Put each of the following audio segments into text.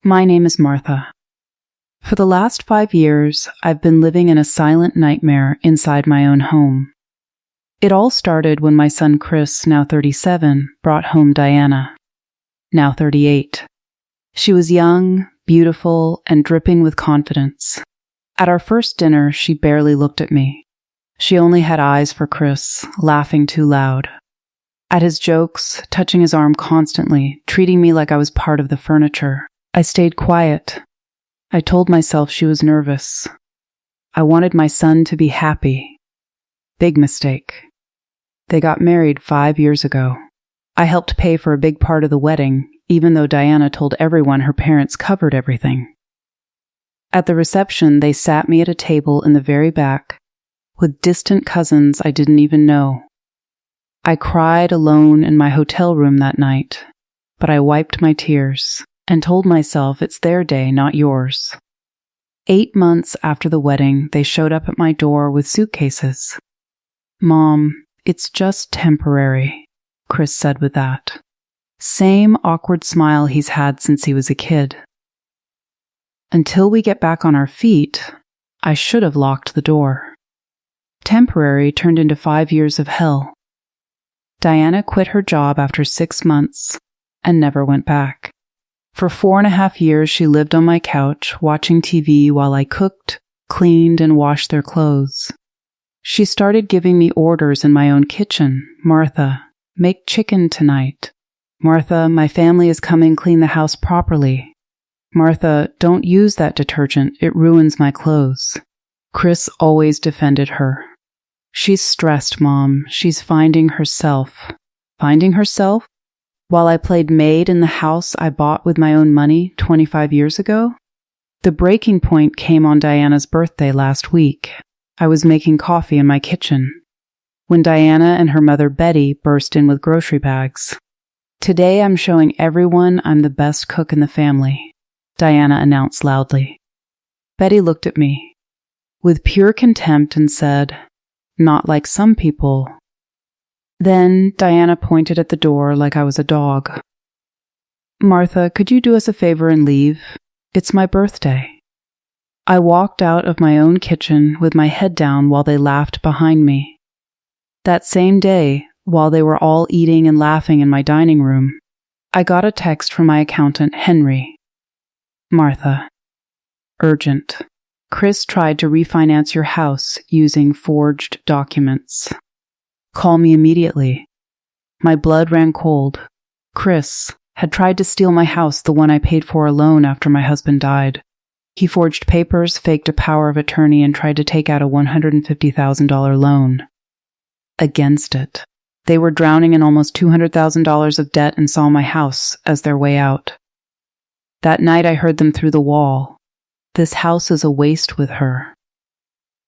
My name is Martha. For the last 5 years, I've been living in a silent nightmare inside my own home. It all started when my son Chris, now 37, brought home Diana, now 38. She was young, beautiful, and dripping with confidence. At our first dinner, she barely looked at me. She only had eyes for Chris, laughing too loud. At his jokes, touching his arm constantly, treating me like I was part of the furniture. I stayed quiet. I told myself she was nervous. I wanted my son to be happy. Big mistake. They got married 5 years ago. I helped pay for a big part of the wedding, even though Diana told everyone her parents covered everything. At the reception, they sat me at a table in the very back with distant cousins I didn't even know. I cried alone in my hotel room that night, but I wiped my tears and told myself it's their day, not yours. 8 months after the wedding, they showed up at my door with suitcases. "Mom, it's just temporary," Chris said with that. Same awkward smile he's had since he was a kid. Until we get back on our feet, I should have locked the door. Temporary turned into 5 years of hell. Diana quit her job after 6 months and never went back. For 4.5 years, she lived on my couch, watching TV while I cooked, cleaned, and washed their clothes. She started giving me orders in my own kitchen. "Martha, make chicken tonight. Martha, my family is coming, clean the house properly. Martha, don't use that detergent, it ruins my clothes." Chris always defended her. "She's stressed, Mom. She's finding herself." Finding herself? While I played maid in the house I bought with my own money 25 years ago? The breaking point came on Diana's birthday last week. I was making coffee in my kitchen when Diana and her mother Betty burst in with grocery bags. "Today I'm showing everyone I'm the best cook in the family," Diana announced loudly. Betty looked at me with pure contempt and said, "Not like some people." Then Diana pointed at the door like I was a dog. "Martha, could you do us a favor and leave? It's my birthday." I walked out of my own kitchen with my head down while they laughed behind me. That same day, while they were all eating and laughing in my dining room, I got a text from my accountant, Henry. "Martha, urgent. Chris tried to refinance your house using forged documents. Call me immediately." My blood ran cold. Chris had tried to steal my house, the one I paid for alone after my husband died. He forged papers, faked a power of attorney, and tried to take out a $150,000 loan. Against it. They were drowning in almost $200,000 of debt and saw my house as their way out. That night I heard them through the wall. "This house is a waste with her.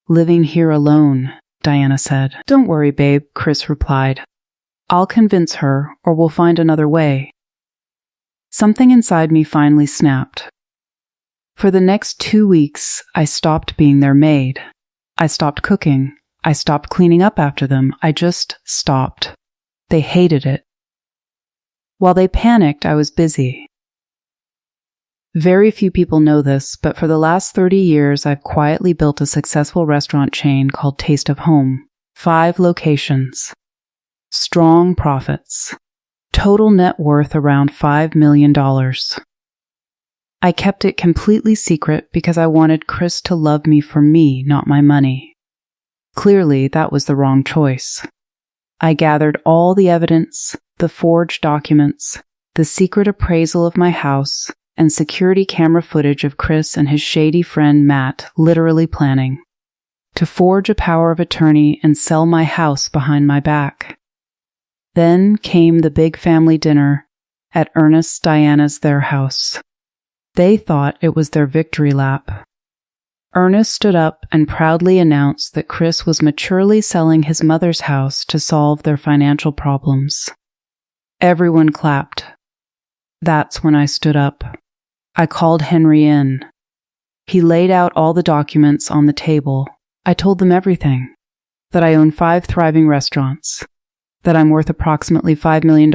Living here alone," Diana said. "Don't worry, babe," Chris replied. "I'll convince her, or we'll find another way." Something inside me finally snapped. For the next 2 weeks, I stopped being their maid. I stopped cooking. I stopped cleaning up after them. I just stopped. They hated it. While they panicked, I was busy. Very few people know this, but for the last 30 years, I've quietly built a successful restaurant chain called Taste of Home. 5 locations. Strong profits. Total net worth around $5 million. I kept it completely secret because I wanted Chris to love me for me, not my money. Clearly, that was the wrong choice. I gathered all the evidence, the forged documents, the secret appraisal of my house, and security camera footage of Chris and his shady friend Matt literally planning to forge a power of attorney and sell my house behind my back. Then came the big family dinner at Ernest Diana's their house. They thought it was their victory lap. Ernest stood up and proudly announced that Chris was maturely selling his mother's house to solve their financial problems. Everyone clapped. That's when I stood up. I called Henry in. He laid out all the documents on the table. I told them everything. That I own 5 thriving restaurants. That I'm worth approximately $5 million.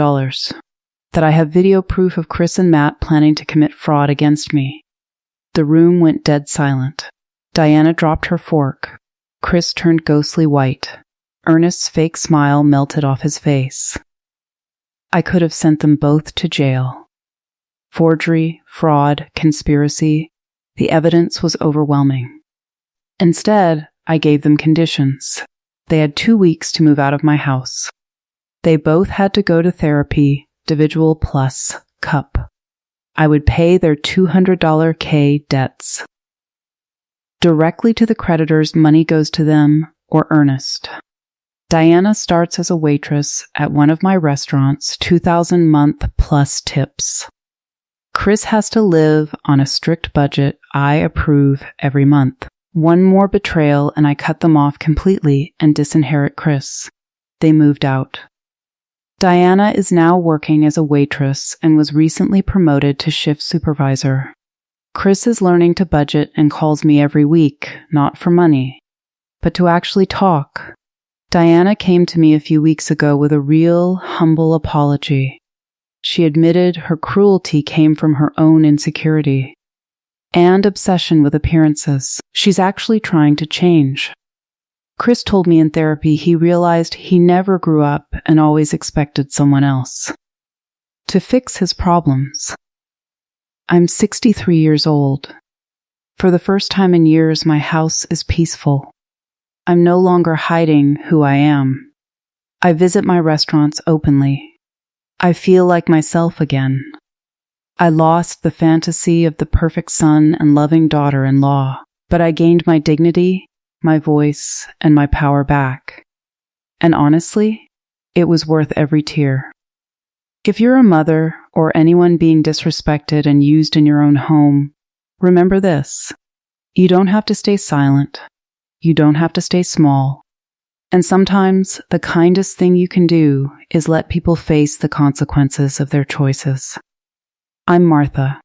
that I have video proof of Chris and Matt planning to commit fraud against me. The room went dead silent. Diana dropped her fork. Chris turned ghostly white. Ernest's fake smile melted off his face. I could have sent them both to jail. Forgery, fraud, conspiracy. The evidence was overwhelming. Instead, I gave them conditions. They had 2 weeks to move out of my house. They both had to go to therapy, individual plus cup. I would pay their $200 K debts. Directly to the creditors, money goes to them or Ernest. Diana starts as a waitress at one of my restaurants, $2,000 month plus tips. Chris has to live on a strict budget I approve every month. One more betrayal and I cut them off completely and disinherit Chris. They moved out. Diana is now working as a waitress and was recently promoted to shift supervisor. Chris is learning to budget and calls me every week, not for money, but to actually talk. Diana came to me a few weeks ago with a real, humble apology. She admitted her cruelty came from her own insecurity and obsession with appearances. She's actually trying to change. Chris told me in therapy he realized he never grew up and always expected someone else to fix his problems. I'm 63 years old. For the first time in years, my house is peaceful. I'm no longer hiding who I am. I visit my restaurants openly. I feel like myself again. I lost the fantasy of the perfect son and loving daughter-in-law, but I gained my dignity, my voice, and my power back. And honestly, it was worth every tear. If you're a mother or anyone being disrespected and used in your own home, remember this. You don't have to stay silent. You don't have to stay small. And sometimes the kindest thing you can do is let people face the consequences of their choices. I'm Martha.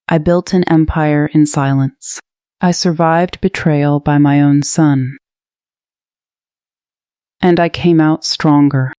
I built an empire in silence. I survived betrayal by my own son. And I came out stronger.